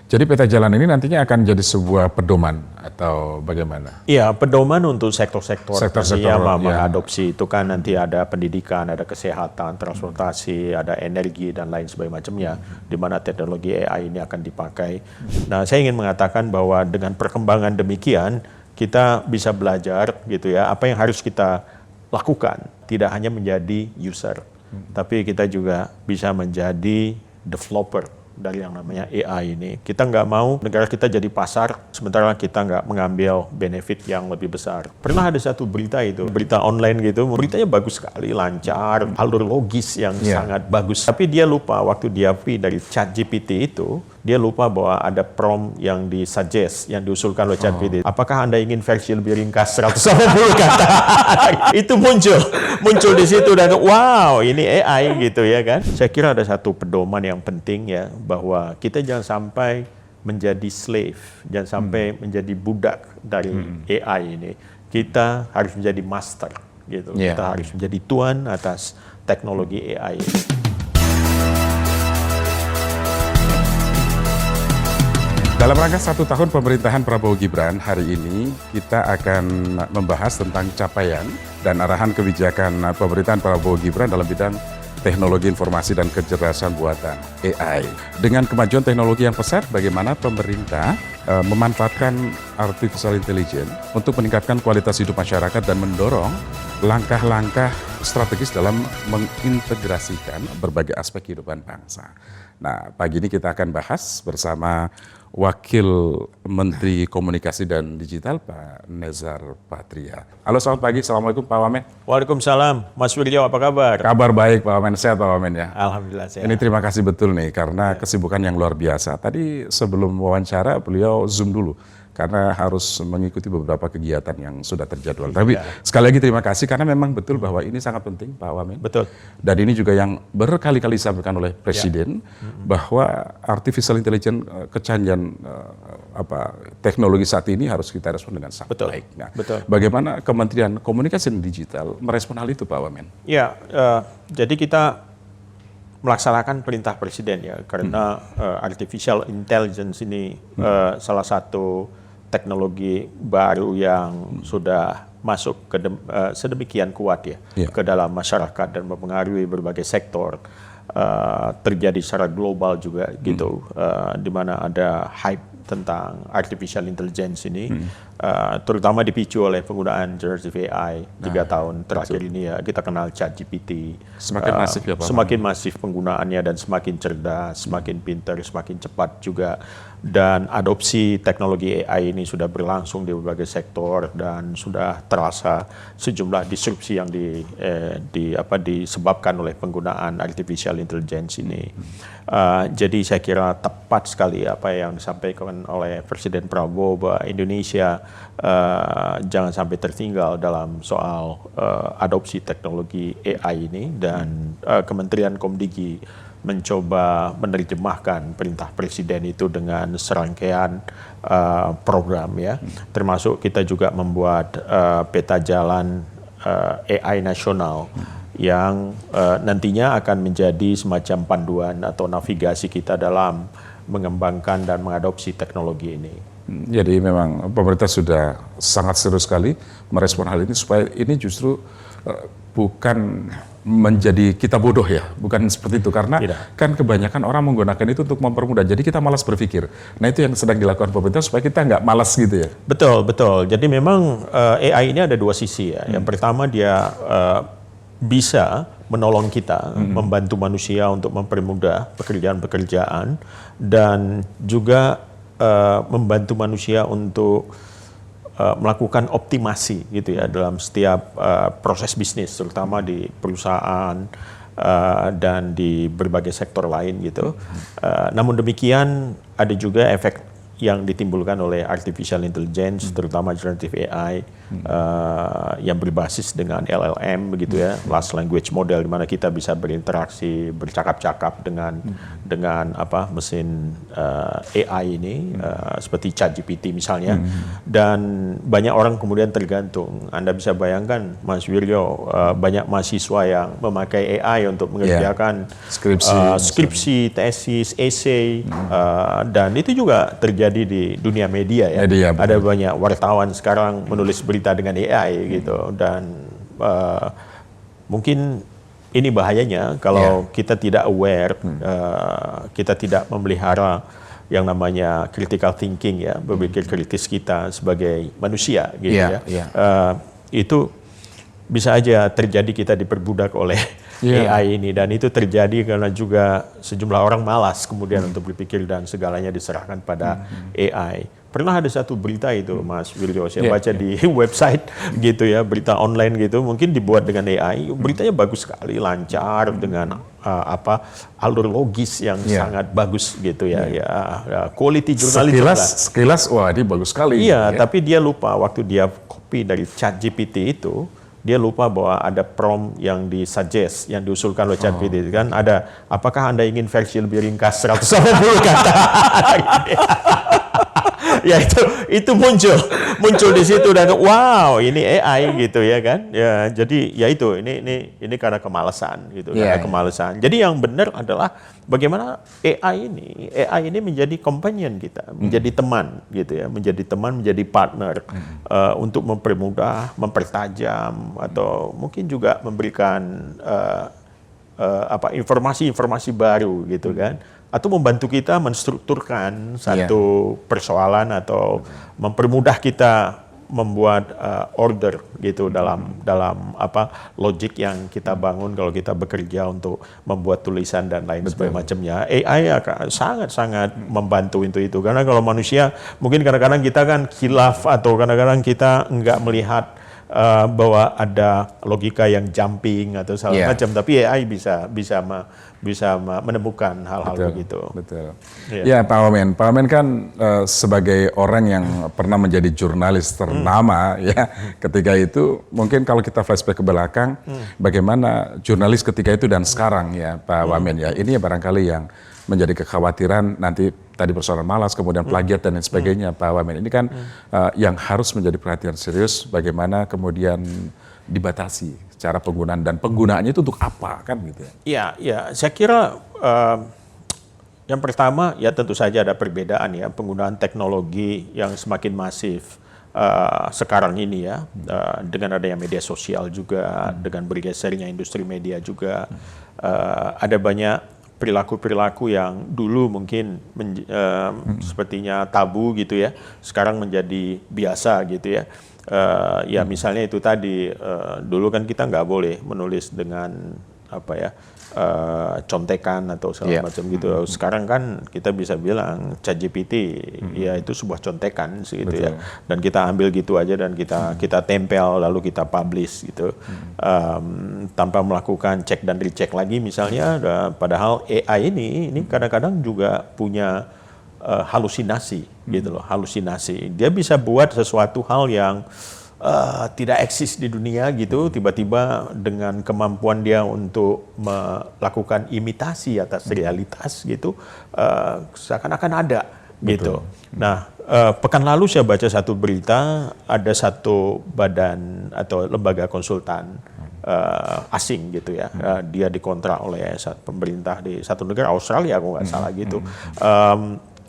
Jadi peta jalan ini nantinya akan jadi sebuah pedoman atau bagaimana? Iya, pedoman untuk sektor-sektor yang ya. mengadopsi itu kan nanti ada pendidikan, ada kesehatan, transportasi, ada energi dan lain sebagainya, di mana teknologi AI ini akan dipakai. Nah, saya ingin mengatakan bahwa dengan perkembangan demikian kita bisa belajar gitu ya, apa yang harus kita lakukan. Tidak hanya menjadi user, tapi kita juga bisa menjadi developer dari yang namanya AI ini. Kita nggak mau negara kita jadi pasar, sementara kita nggak mengambil benefit yang lebih besar. Pernah ada satu berita itu, berita online gitu, beritanya bagus sekali, lancar, alur logis yang sangat bagus. Tapi dia lupa waktu dia dari ChatGPT itu, dia lupa bahwa ada prompt yang disuggest, yang diusulkan oleh ChatGPT. Apakah Anda ingin versi lebih ringkas 180 kata? Itu muncul di situ dan wow, ini AI gitu ya kan. Saya kira ada satu pedoman yang penting ya, bahwa kita jangan sampai menjadi slave, jangan sampai menjadi budak dari AI ini. Kita harus menjadi master gitu. Kita harus menjadi tuan atas teknologi AI ini. Dalam rangka 1 tahun pemerintahan Prabowo Gibran, hari ini kita akan membahas tentang capaian dan arahan kebijakan pemerintahan Prabowo Gibran dalam bidang teknologi informasi dan kecerdasan buatan AI. Dengan kemajuan teknologi yang pesat, bagaimana pemerintah memanfaatkan artificial intelligence untuk meningkatkan kualitas hidup masyarakat dan mendorong langkah-langkah strategis dalam mengintegrasikan berbagai aspek kehidupan bangsa. Nah, pagi ini kita akan bahas bersama Wakil Menteri Komunikasi dan Digital, Pak Nezar Patria. Halo, selamat pagi. Assalamualaikum, Pak Wamen. Waalaikumsalam. Mas Wirjo, apa kabar? Kabar baik, Pak Wamen. Sehat, Pak Wamen ya? Alhamdulillah sehat. Ini terima kasih betul nih, karena kesibukan yang luar biasa. Tadi sebelum wawancara, beliau Zoom dulu, karena harus mengikuti beberapa kegiatan yang sudah terjadwal. Tapi sekali lagi terima kasih, karena memang betul bahwa ini sangat penting, Pak Wamen. Betul. Dan ini juga yang berkali-kali disampaikan oleh Presiden, bahwa artificial intelligence, kecanggihan teknologi saat ini harus kita respon dengan sangat baik. Nah, bagaimana Kementerian Komunikasi dan Digital merespon hal itu, Pak Wamen? Ya, jadi kita melaksanakan perintah Presiden ya, karena artificial intelligence ini salah satu teknologi baru yang sudah masuk ke sedemikian kuat ya ke dalam masyarakat dan mempengaruhi berbagai sektor. Terjadi secara global juga gitu, di mana ada hype tentang artificial intelligence ini, terutama dipicu oleh penggunaan generative AI 3 tahun terakhir ini ya. Kita kenal ChatGPT, semakin masif ya, Pak. Semakin masif penggunaannya dan semakin cerdas, semakin pintar, semakin cepat juga. Dan adopsi teknologi AI ini sudah berlangsung di berbagai sektor dan sudah terasa sejumlah disrupsi yang disebabkan oleh penggunaan artificial intelligence ini. Jadi saya kira tepat sekali apa yang disampaikan oleh Presiden Prabowo bahwa Indonesia jangan sampai tertinggal dalam soal adopsi teknologi AI ini, dan Kementerian Komdigi mencoba menerjemahkan perintah Presiden itu dengan serangkaian program ya, termasuk kita juga membuat peta jalan AI nasional yang nantinya akan menjadi semacam panduan atau navigasi kita dalam mengembangkan dan mengadopsi teknologi ini. Jadi memang pemerintah sudah sangat serius sekali merespon hal ini, supaya ini justru bukan menjadi kita bodoh ya, bukan seperti itu, karena kan kebanyakan orang menggunakan itu untuk mempermudah, jadi kita malas berpikir. Nah, itu yang sedang dilakukan pemerintah supaya kita nggak malas gitu ya. Betul. Jadi memang AI ini ada dua sisi ya. Yang pertama, dia bisa menolong kita, membantu manusia untuk mempermudah pekerjaan-pekerjaan, dan juga membantu manusia untuk melakukan optimasi gitu ya dalam setiap proses bisnis, terutama di perusahaan dan di berbagai sektor lain gitu. Namun demikian ada juga efek yang ditimbulkan oleh artificial intelligence, terutama generative AI yang berbasis dengan LLM begitu ya, large language model, di mana kita bisa berinteraksi, bercakap-cakap dengan mesin AI ini seperti ChatGPT misalnya, dan banyak orang kemudian tergantung. Anda bisa bayangkan, Mas Wiryo, banyak mahasiswa yang memakai AI untuk mengerjakan skripsi, tesis, esai, dan itu juga terjadi di dunia media ya. Ada banyak wartawan sekarang menulis berita dengan AI gitu, dan mungkin ini bahayanya kalau kita tidak aware, kita tidak memelihara yang namanya critical thinking ya, berpikir kritis kita sebagai manusia gitu ya. Itu bisa aja terjadi kita diperbudak oleh AI ini, dan itu terjadi karena juga sejumlah orang malas kemudian untuk berpikir dan segalanya diserahkan pada AI. Pernah ada satu berita itu, Mas Wiryo, saya baca di website gitu ya, berita online gitu, mungkin dibuat dengan AI, beritanya bagus sekali, lancar dengan alur logis yang sangat bagus gitu ya, quality journalism. Sekilas, wah ini bagus sekali. Iya, tapi dia lupa waktu dia copy dari ChatGPT itu, dia lupa bahwa ada prompt yang disuggest, yang diusulkan oleh ChatGPT kan, ada, apakah Anda ingin versi lebih ringkas 180 kata? Ya itu muncul di situ, dan wow, ini AI gitu ya kan. Ya, jadi ya itu ini karena kemalasan gitu, karena kemalasan. Jadi yang benar adalah bagaimana AI ini menjadi companion kita, menjadi teman gitu ya, menjadi teman, menjadi partner untuk mempermudah, mempertajam, atau mungkin juga memberikan informasi-informasi baru gitu kan, atau membantu kita menstrukturkan satu persoalan, atau mempermudah kita membuat order gitu dalam logik yang kita bangun kalau kita bekerja untuk membuat tulisan dan lain sebagainya. AI akan sangat-sangat membantu itu, karena kalau manusia mungkin kadang-kadang kita kan khilaf, atau kadang-kadang kita enggak melihat bahwa ada logika yang jumping atau segala macam, tapi AI bisa menemukan hal-hal begitu. Betul. Ya, Pak Wamen kan sebagai orang yang pernah menjadi jurnalis ternama ya, ketika itu mungkin kalau kita flashback ke belakang, bagaimana jurnalis ketika itu dan sekarang ya, Pak Wamen ya, ini ya barangkali yang menjadi kekhawatiran nanti tadi persoalan malas, kemudian plagiat dan lain sebagainya, Pak Wamen. Ini kan yang harus menjadi perhatian serius, bagaimana kemudian dibatasi cara penggunaan, dan penggunaannya itu untuk apa kan gitu ya? Iya, saya kira yang pertama ya tentu saja ada perbedaan ya, penggunaan teknologi yang semakin masif sekarang ini ya, dengan adanya media sosial juga, dengan bergesernya industri media juga, ada banyak perilaku-perilaku yang dulu mungkin sepertinya tabu gitu ya, sekarang menjadi biasa gitu ya. Ya misalnya itu tadi, dulu kan kita nggak boleh menulis dengan contekan atau segala macam gitu. Sekarang kan kita bisa bilang ChatGPT ya itu sebuah contekan gitu ya, dan kita ambil gitu aja dan kita tempel lalu kita publish gitu, tanpa melakukan cek dan recheck lagi misalnya. Padahal AI ini kadang-kadang juga punya halusinasi gitu loh, halusinasi. Dia bisa buat sesuatu hal yang tidak eksis di dunia gitu, tiba-tiba dengan kemampuan dia untuk melakukan imitasi atas realitas gitu, seakan-akan ada gitu. Nah, pekan lalu saya baca satu berita, ada satu badan atau lembaga konsultan asing gitu ya, dia dikontrak oleh pemerintah di satu negara, Australia kalau nggak salah gitu,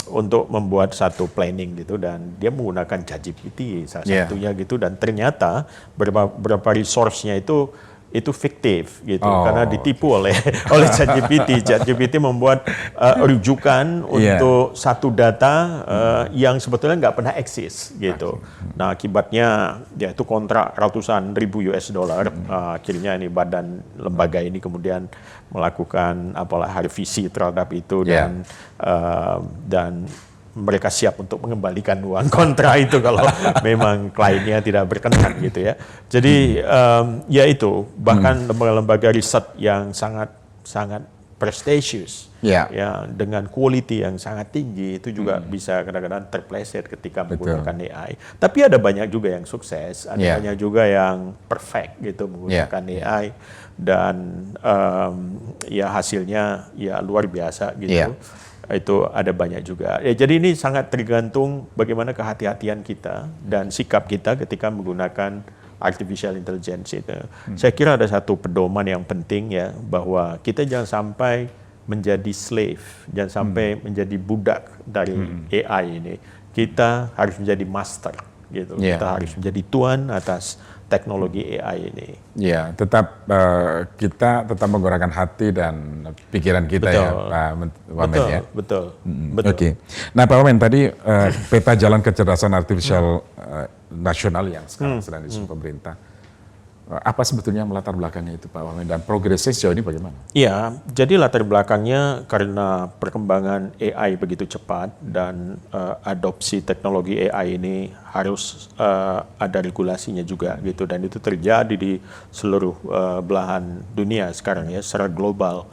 untuk membuat satu planning gitu, dan dia menggunakan ChatGPT salah satunya gitu, dan ternyata beberapa resource-nya itu fiktif gitu, karena ditipu oleh ChatGPT. ChatGPT membuat rujukan untuk satu data yang sebetulnya nggak pernah eksis gitu. Nah akibatnya ya itu kontrak ratusan ribu US dollar. Akhirnya ini badan lembaga ini kemudian melakukan revisi terhadap itu, dan mereka siap untuk mengembalikan uang kontra itu kalau memang kliennya tidak berkenan gitu ya. Jadi ya itu, bahkan lembaga-lembaga riset yang sangat prestisius, Ya. ya dengan quality yang sangat tinggi, itu juga bisa kadang-kadang terpleset ketika menggunakan AI. Tapi ada banyak juga yang sukses, ada banyak juga yang perfect gitu menggunakan AI, dan ya hasilnya ya luar biasa gitu. Itu ada banyak juga. Ya, jadi ini sangat tergantung bagaimana kehati-hatian kita dan sikap kita ketika menggunakan artificial intelligence itu. Saya kira ada satu pedoman yang penting ya, bahwa kita jangan sampai menjadi slave, jangan sampai menjadi budak dari AI ini. Kita harus menjadi master gitu. Kita harus menjadi tuan atas teknologi AI ini. Ya, kita tetap menggunakan hati dan pikiran kita, ya, Pak Wamen, ya. Betul. Oke. Nah, Pak Wamen, tadi peta jalan kecerdasan artifisial nasional yang sekarang sedang disusun pemerintah. Apa sebetulnya melatar belakangnya itu, Pak Wamen, dan progresnya sejauh ini bagaimana? Iya, jadi latar belakangnya karena perkembangan AI begitu cepat dan adopsi teknologi AI ini harus ada regulasinya juga gitu, dan itu terjadi di seluruh belahan dunia sekarang ya, secara global.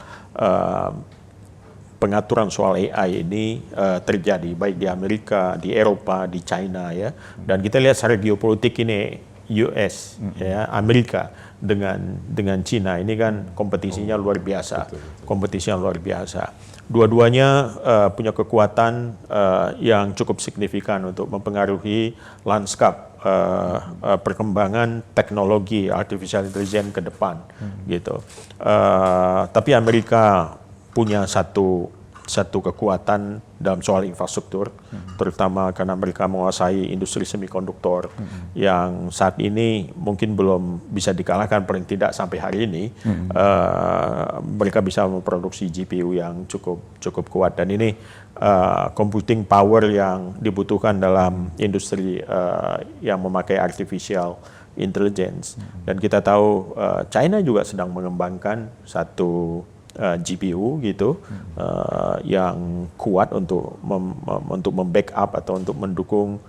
Pengaturan soal AI ini terjadi baik di Amerika, di Eropa, di China ya, dan kita lihat secara geopolitik ini US, ya, Amerika dengan Cina ini kan kompetisinya luar biasa, kompetisinya luar biasa. Dua-duanya punya kekuatan yang cukup signifikan untuk mempengaruhi lanskap perkembangan teknologi artificial intelligence ke depan, gitu. Tapi Amerika punya satu kekuatan dalam soal infrastruktur, terutama karena mereka menguasai industri semikonduktor yang saat ini mungkin belum bisa dikalahkan, paling tidak sampai hari ini. Mereka bisa memproduksi GPU yang cukup kuat, dan ini computing power yang dibutuhkan dalam industri yang memakai artificial intelligence. Dan kita tahu China juga sedang mengembangkan satu GPU gitu yang kuat untuk membackup atau untuk mendukung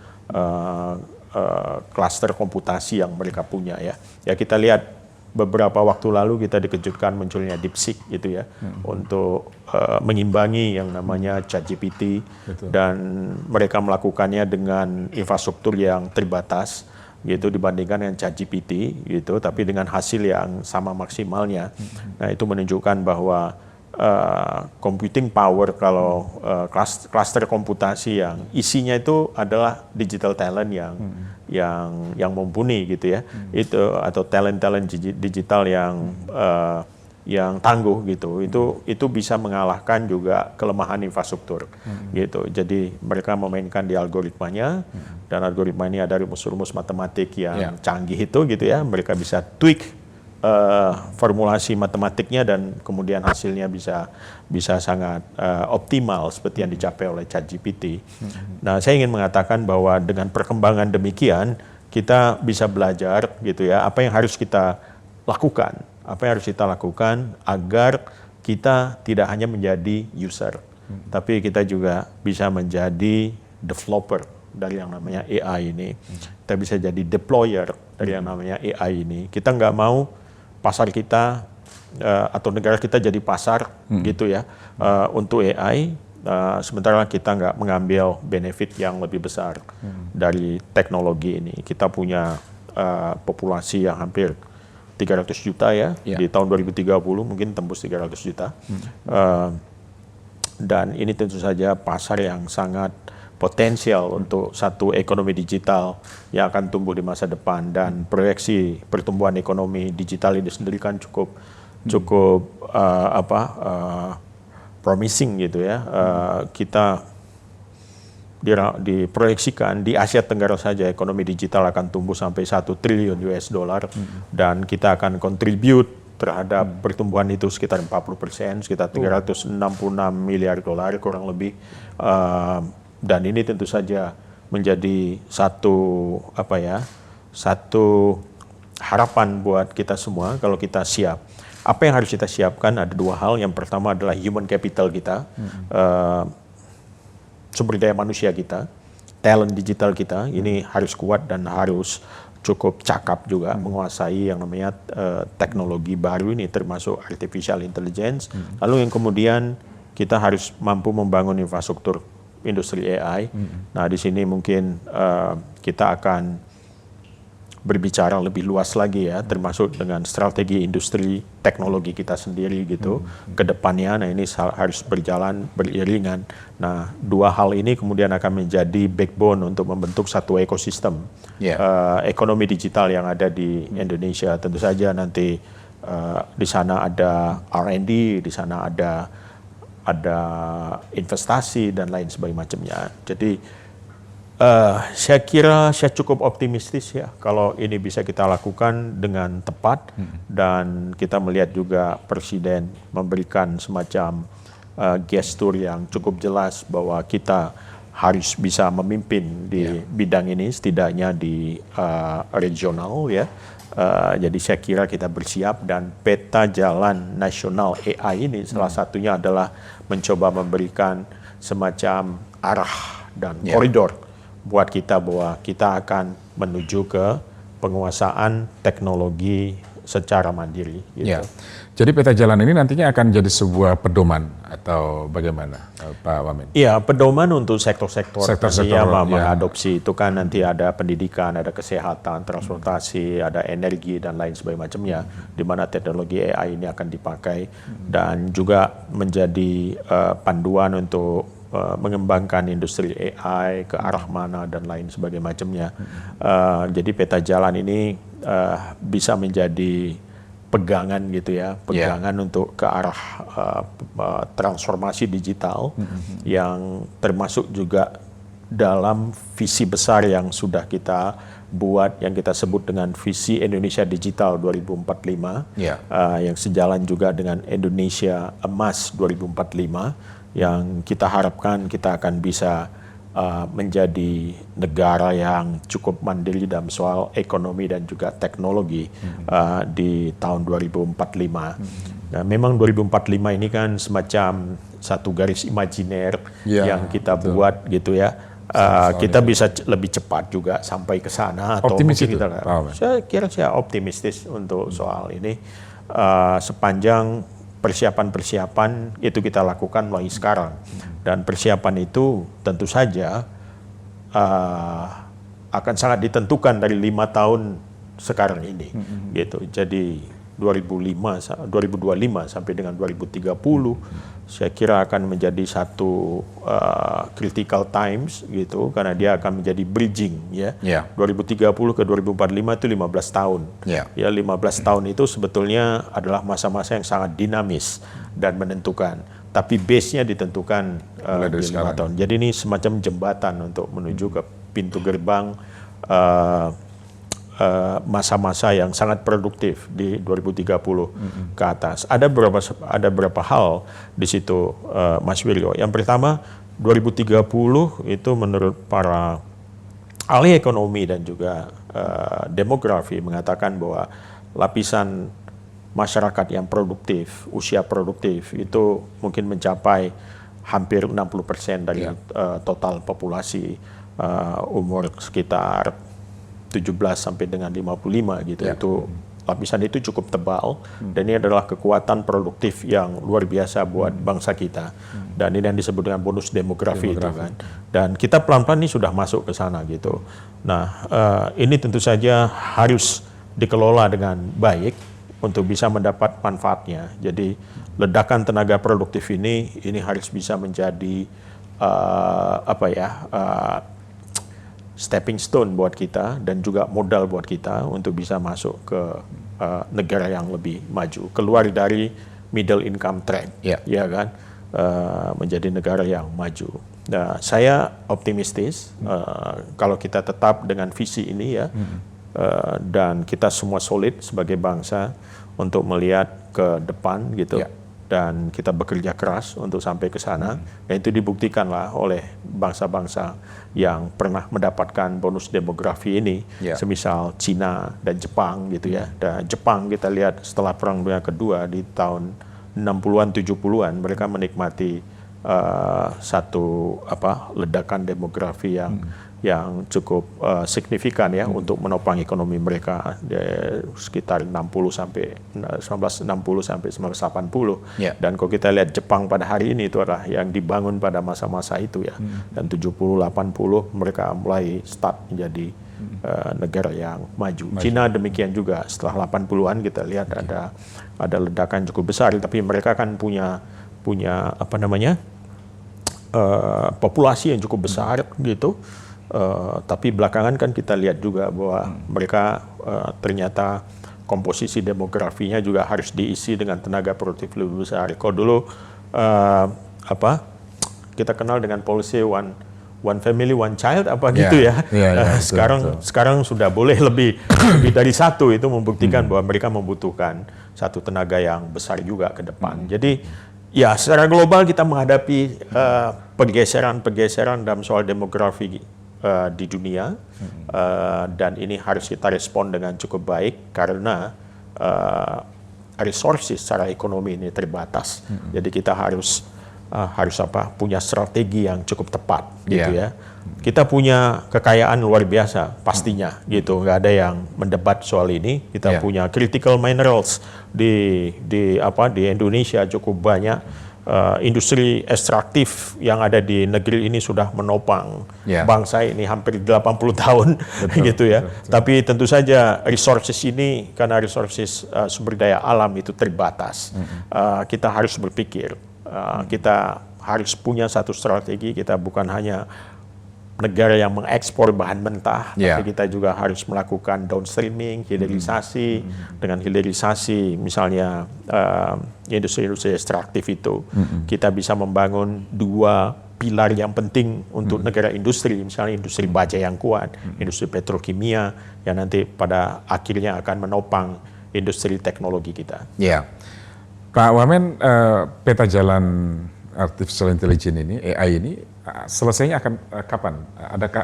klaster komputasi yang mereka punya ya. Ya, kita lihat beberapa waktu lalu kita dikejutkan munculnya DeepSeek gitu ya, untuk mengimbangi yang namanya ChatGPT, dan mereka melakukannya dengan infrastruktur yang terbatas gitu dibandingkan dengan ChatGPT gitu, tapi dengan hasil yang sama maksimalnya. Nah, itu menunjukkan bahwa computing power, kalau cluster komputasi yang isinya itu adalah digital talent yang mumpuni gitu ya, itu atau talent digital yang tangguh gitu, itu bisa mengalahkan juga kelemahan infrastruktur gitu. Jadi mereka memainkan di algoritmanya, dan algoritma ini ada rumus-rumus matematik yang canggih itu gitu ya. Mereka bisa tweak formulasi matematiknya, dan kemudian hasilnya bisa sangat optimal seperti yang dicapai oleh ChatGPT. Nah, saya ingin mengatakan bahwa dengan perkembangan demikian kita bisa belajar gitu ya, apa yang harus kita lakukan. Apa yang harus kita lakukan agar kita tidak hanya menjadi user, tapi kita juga bisa menjadi developer dari yang namanya AI ini. Kita bisa jadi deployer dari yang namanya AI ini. Kita nggak mau pasar kita atau negara kita jadi pasar gitu ya untuk AI, sementara kita nggak mengambil benefit yang lebih besar dari teknologi ini. Kita punya populasi yang hampir 300 juta ya, di tahun 2030 mungkin tembus 300 juta. Dan ini tentu saja pasar yang sangat potensial untuk satu ekonomi digital yang akan tumbuh di masa depan, dan proyeksi pertumbuhan ekonomi digital ini sendiri kan cukup promising gitu ya. Kita diproyeksikan di Asia Tenggara saja ekonomi digital akan tumbuh sampai 1 triliun US dollar, dan kita akan contribute terhadap pertumbuhan itu sekitar 40%, sekitar 366 miliar dolar kurang lebih. Dan ini tentu saja menjadi satu harapan buat kita semua kalau kita siap. Apa yang harus kita siapkan? Ada dua hal. Yang pertama adalah human capital kita, sumber daya manusia kita, talent digital kita ini harus kuat dan harus cukup cakap juga menguasai yang namanya teknologi baru ini termasuk artificial intelligence. Lalu yang kemudian kita harus mampu membangun infrastruktur industri AI. Nah di sini mungkin kita akan berbicara lebih luas lagi ya, termasuk dengan strategi industri teknologi kita sendiri gitu ke depannya. Nah ini harus berjalan beriringan. Nah dua hal ini kemudian akan menjadi backbone untuk membentuk satu ekosistem ekonomi digital yang ada di Indonesia. Tentu saja nanti di sana ada R&D, di sana ada investasi dan lain sebagainya. Jadi saya kira saya cukup optimistis ya kalau ini bisa kita lakukan dengan tepat dan kita melihat juga Presiden memberikan semacam gestur yang cukup jelas bahwa kita harus bisa memimpin di bidang ini setidaknya di regional ya. Jadi saya kira kita bersiap dan peta jalan nasional AI ini salah satunya adalah mencoba memberikan semacam arah dan koridor buat kita bahwa kita akan menuju ke penguasaan teknologi secara mandiri. Gitu. Ya. Jadi peta jalan ini nantinya akan jadi sebuah pedoman atau bagaimana, Pak Wamen? Iya, pedoman untuk sektor-sektor yang mengadopsi itu kan nanti ada pendidikan, ada kesehatan, transportasi, ada energi dan lain sebagainya, di mana teknologi AI ini akan dipakai dan juga menjadi panduan untuk mengembangkan industri AI ke arah mana dan lain sebagainya. Jadi peta jalan ini bisa menjadi pegangan gitu ya, pegangan untuk ke arah transformasi digital yang termasuk juga dalam visi besar yang sudah kita buat yang kita sebut dengan visi Indonesia Digital 2045 yang sejalan juga dengan Indonesia Emas 2045 yang kita harapkan kita akan bisa menjadi negara yang cukup mandiri dalam soal ekonomi dan juga teknologi di tahun 2045. Nah, memang 2045 ini kan semacam satu garis imajiner yang kita buat gitu ya. Kita bisa lebih cepat juga sampai ke sana atau optimis mungkin itu, kita, saya kira saya optimistis untuk soal ini sepanjang persiapan-persiapan itu kita lakukan mulai sekarang dan persiapan itu tentu saja akan sangat ditentukan dari 5 tahun sekarang ini gitu. Jadi 2025 sampai dengan 2030 saya kira akan menjadi satu critical times gitu karena dia akan menjadi bridging ya. 2030 ke 2045 itu 15 tahun. Ya 15 tahun itu sebetulnya adalah masa-masa yang sangat dinamis dan menentukan. Tapi base-nya ditentukan di 5 tahun. Jadi ini semacam jembatan untuk menuju ke pintu gerbang masa-masa yang sangat produktif di 2030 ke atas. Ada beberapa hal di situ, Mas Wiryo. Yang pertama, 2030 itu menurut para ahli ekonomi dan juga demografi mengatakan bahwa lapisan masyarakat yang produktif, usia produktif itu mungkin mencapai hampir 60% dari total populasi umur sekitar 17 sampai dengan 55 gitu. Itu lapisan itu cukup tebal dan ini adalah kekuatan produktif yang luar biasa buat bangsa kita. Dan ini yang disebut dengan bonus demografi. Itu kan. Dan kita pelan-pelan ini sudah masuk ke sana gitu. Nah, ini tentu saja harus dikelola dengan baik untuk bisa mendapat manfaatnya. Jadi ledakan tenaga produktif ini harus bisa menjadi stepping stone buat kita dan juga modal buat kita untuk bisa masuk ke negara yang lebih maju, keluar dari middle income trap, ya kan, menjadi negara yang maju. Nah, saya optimistis kalau kita tetap dengan visi ini ya, dan kita semua solid sebagai bangsa untuk melihat ke depan gitu. Dan kita bekerja keras untuk sampai ke sana. Dan itu dibuktikanlah oleh bangsa-bangsa yang pernah mendapatkan bonus demografi ini, semisal Cina dan Jepang gitu ya. Dan Jepang kita lihat setelah Perang Dunia Kedua di tahun 60-an 70-an mereka menikmati satu ledakan demografi yang cukup signifikan ya untuk menopang ekonomi mereka sekitar 60 sampai 1960 sampai 1980. Ya. Dan kalau kita lihat Jepang pada hari ini itu adalah yang dibangun pada masa-masa itu ya. Dan 70 80 mereka mulai start menjadi negara yang maju. Cina demikian juga, setelah 80-an kita lihat ada ledakan cukup besar, tapi mereka kan punya apa namanya? Populasi yang cukup besar gitu. Tapi belakangan kan kita lihat juga bahwa mereka ternyata komposisi demografinya juga harus diisi dengan tenaga produktif lebih besar. Kalau dulu kita kenal dengan policy one family one child gitu ya. Sekarang sudah boleh lebih dari satu, itu membuktikan bahwa mereka membutuhkan satu tenaga yang besar juga ke depan. Jadi ya secara global kita menghadapi pergeseran dalam soal demografi di dunia, dan ini harus kita respon dengan cukup baik karena resources secara ekonomi ini terbatas. Jadi kita harus punya strategi yang cukup tepat gitu ya. Kita punya kekayaan luar biasa pastinya gitu, nggak ada yang mendebat soal ini. Kita punya critical minerals di Indonesia cukup banyak. Industri ekstraktif yang ada di negeri ini sudah menopang bangsa ini hampir 80 tahun gitu ya. Betul. Tapi tentu saja resources ini, karena resources sumber daya alam itu terbatas. Kita harus berpikir, kita harus punya satu strategi. Kita bukan hanya negara yang mengekspor bahan mentah, tapi kita juga harus melakukan downstreaming, hilirisasi. Dengan hilirisasi misalnya industri-industri ekstraktif itu, kita bisa membangun dua pilar yang penting untuk negara industri, misalnya industri baja yang kuat, industri petrokimia yang nanti pada akhirnya akan menopang industri teknologi kita. Ya, Pak Wamen, peta jalan artificial intelligence ini, AI ini, selesainya akan kapan?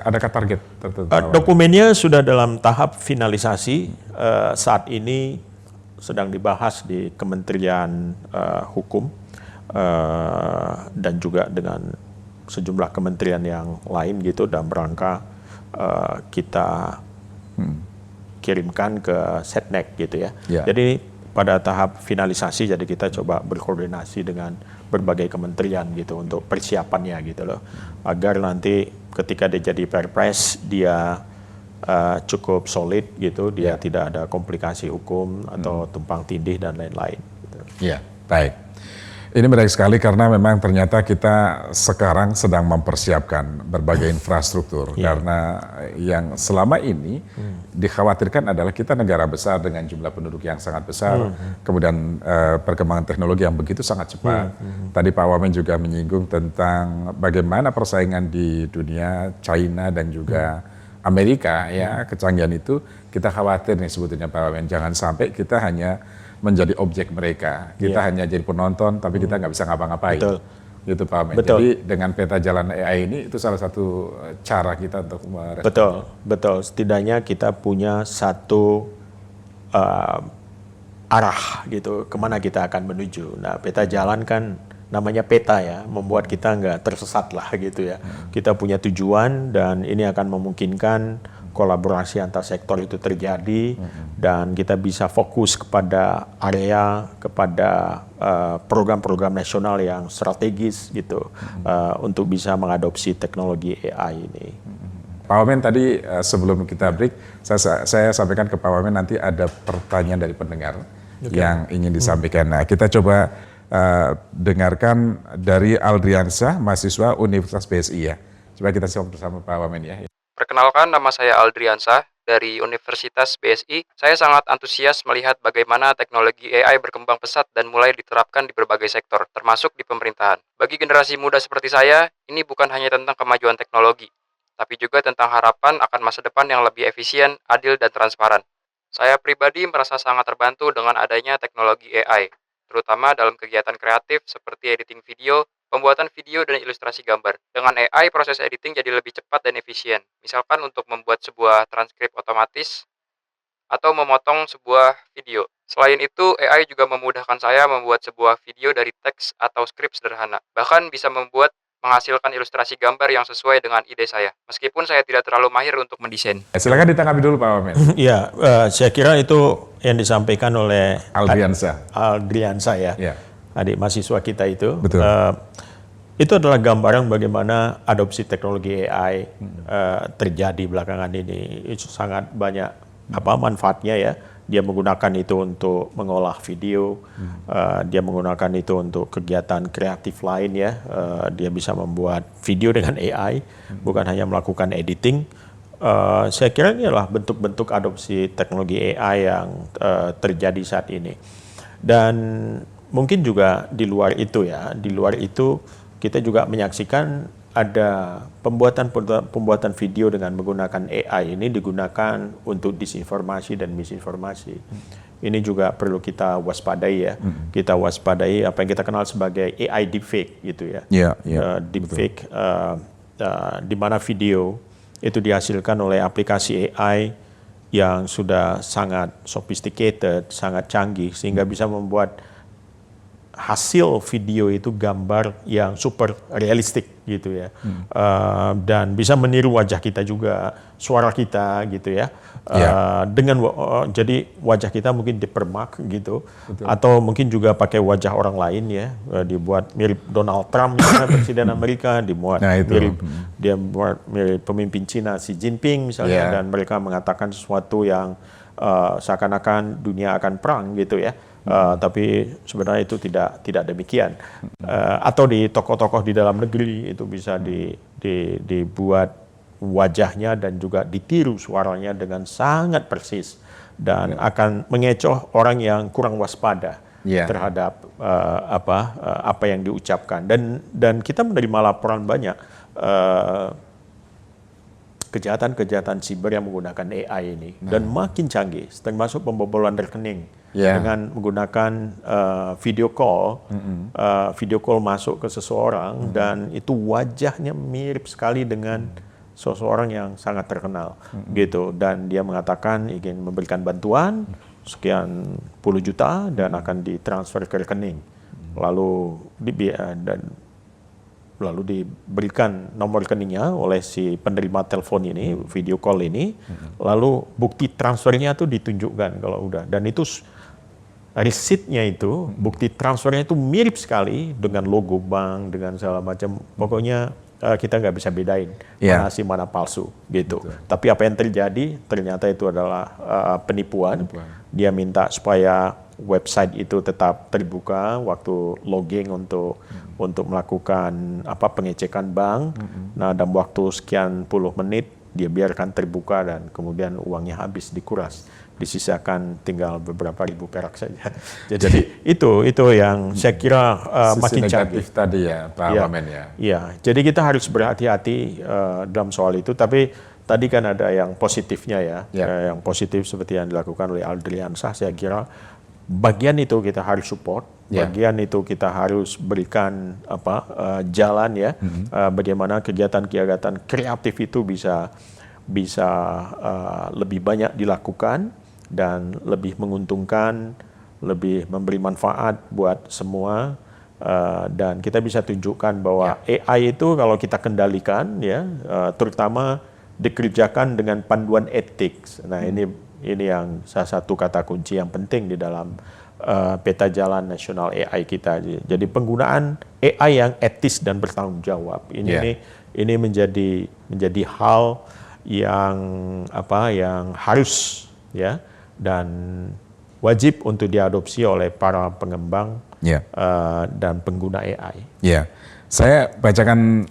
Adakah target tertentu? Dokumennya sudah dalam tahap finalisasi. Saat ini sedang dibahas di Kementerian Hukum dan juga dengan sejumlah kementerian yang lain gitu, dalam rangka kita kirimkan ke Setnek gitu ya. Jadi pada tahap finalisasi, jadi kita coba berkoordinasi dengan berbagai kementerian gitu untuk persiapannya gitu loh, agar nanti ketika dia jadi Perpres dia cukup solid gitu, dia tidak ada komplikasi hukum atau tumpang tindih dan lain-lain gitu. Ya, baik. Ini menarik sekali karena memang ternyata kita sekarang sedang mempersiapkan berbagai infrastruktur, karena yang selama ini dikhawatirkan adalah kita negara besar dengan jumlah penduduk yang sangat besar, kemudian perkembangan teknologi yang begitu sangat cepat. Tadi Pak Wamen juga menyinggung tentang bagaimana persaingan di dunia, China dan juga Amerika ya, kecanggihan itu kita khawatir nih sebetulnya Pak Wamen, jangan sampai kita hanya menjadi objek mereka, kita hanya jadi penonton, tapi kita nggak bisa ngapa-ngapain. Betul. Gitu Pak Wamen. Betul. Jadi dengan peta jalan AI ini itu salah satu cara kita untuk merespon. Betul. Setidaknya kita punya satu arah gitu, kemana kita akan menuju. Nah, peta jalan kan namanya peta ya, membuat kita nggak tersesat lah gitu ya. Kita punya tujuan dan ini akan memungkinkan kolaborasi antar sektor itu terjadi, dan kita bisa fokus kepada area, kepada program-program nasional yang strategis gitu, untuk bisa mengadopsi teknologi AI ini. Pak Wamen tadi sebelum kita break, saya sampaikan ke Pak Wamen nanti ada pertanyaan dari pendengar yang ingin disampaikan. Nah, kita coba dengarkan dari Aldriansyah, mahasiswa Universitas BSI ya. Coba kita simak bersama Pak Wamen ya. Perkenalkan, nama saya Aldriansyah dari Universitas BSI. Saya sangat antusias melihat bagaimana teknologi AI berkembang pesat dan mulai diterapkan di berbagai sektor, termasuk di pemerintahan. Bagi generasi muda seperti saya, ini bukan hanya tentang kemajuan teknologi, tapi juga tentang harapan akan masa depan yang lebih efisien, adil, dan transparan. Saya pribadi merasa sangat terbantu dengan adanya teknologi AI, terutama dalam kegiatan kreatif seperti editing video, pembuatan video dan ilustrasi gambar. Dengan AI, proses editing jadi lebih cepat dan efisien. Misalkan untuk membuat sebuah transkrip otomatis atau memotong sebuah video. Selain itu, AI juga memudahkan saya membuat sebuah video dari teks atau skrip sederhana. Bahkan bisa membuat menghasilkan ilustrasi gambar yang sesuai dengan ide saya, meskipun saya tidak terlalu mahir untuk mendesain. Silakan ditanggapi dulu Pak Wamen. Ya, saya kira itu yang disampaikan oleh Aldriansa. ya, Ya. adik mahasiswa kita itu. Betul. Itu adalah gambaran bagaimana adopsi teknologi AI terjadi belakangan ini. Itu sangat banyak manfaatnya ya. Dia menggunakan itu untuk mengolah video, dia menggunakan itu untuk kegiatan kreatif lain ya. Dia bisa membuat video dengan AI, bukan hanya melakukan editing. Saya kira ini adalah bentuk-bentuk adopsi teknologi AI yang terjadi saat ini. Dan mungkin juga di luar itu ya, di luar itu kita juga menyaksikan ada pembuatan video dengan menggunakan AI ini digunakan untuk disinformasi dan misinformasi. Ini juga perlu kita waspadai ya. Kita waspadai apa yang kita kenal sebagai AI deepfake gitu ya. Deepfake di mana video itu dihasilkan oleh aplikasi AI yang sudah sangat sophisticated, sangat canggih sehingga bisa membuat hasil video itu gambar yang super realistik gitu ya, dan bisa meniru wajah kita juga, suara kita gitu ya, jadi wajah kita mungkin dipermak gitu. Betul. Atau mungkin juga pakai wajah orang lain ya, dibuat mirip Donald Trump misalnya Presiden Amerika, dibuat mirip pemimpin Cina Xi Jinping misalnya, dan mereka mengatakan sesuatu yang seakan-akan dunia akan perang gitu ya. Tapi sebenarnya itu tidak demikian. Atau di tokoh-tokoh di dalam negeri itu bisa dibuat wajahnya dan juga ditiru suaranya dengan sangat persis dan akan mengecoh orang yang kurang waspada terhadap apa yang diucapkan. Dan kita menerima laporan banyak kejahatan-kejahatan siber yang menggunakan AI ini dan makin canggih, termasuk pembobolan rekening. Dengan menggunakan video call masuk ke seseorang dan itu wajahnya mirip sekali dengan seseorang yang sangat terkenal gitu, dan dia mengatakan ingin memberikan bantuan sekian puluh juta dan akan ditransfer ke rekening, lalu diberikan nomor rekeningnya oleh si penerima telepon ini, video call ini, lalu bukti transfernya itu ditunjukkan kalau udah, dan itu resitnya itu, bukti transfernya itu mirip sekali dengan logo bank, dengan segala macam. Pokoknya kita nggak bisa bedain mana asli mana palsu gitu. Betul. Tapi apa yang terjadi ternyata itu adalah penipuan. Dia minta supaya website itu tetap terbuka waktu logging untuk melakukan pengecekan bank. Nah, dalam waktu sekian puluh menit dia biarkan terbuka dan kemudian uangnya habis, dikuras, disisakan tinggal beberapa ribu perak saja. Jadi itu yang saya kira makin canggih tadi ya Pak Wamen ya. Iya, jadi kita harus berhati-hati dalam soal itu. Tapi tadi kan ada yang positifnya ya. Yang positif seperti yang dilakukan oleh Aldriansa, saya kira bagian itu kita harus support, bagian itu kita harus berikan jalan ya, bagaimana kegiatan-kegiatan kreatif itu bisa lebih banyak dilakukan dan lebih menguntungkan, lebih memberi manfaat buat semua, dan kita bisa tunjukkan bahwa AI itu kalau kita kendalikan ya, terutama dikerjakan dengan panduan etik. Nah, ini yang salah satu kata kunci yang penting di dalam peta jalan nasional AI kita. Jadi penggunaan AI yang etis dan bertanggung jawab ini menjadi hal yang harus ya dan wajib untuk diadopsi oleh para pengembang dan pengguna AI. Saya bacakan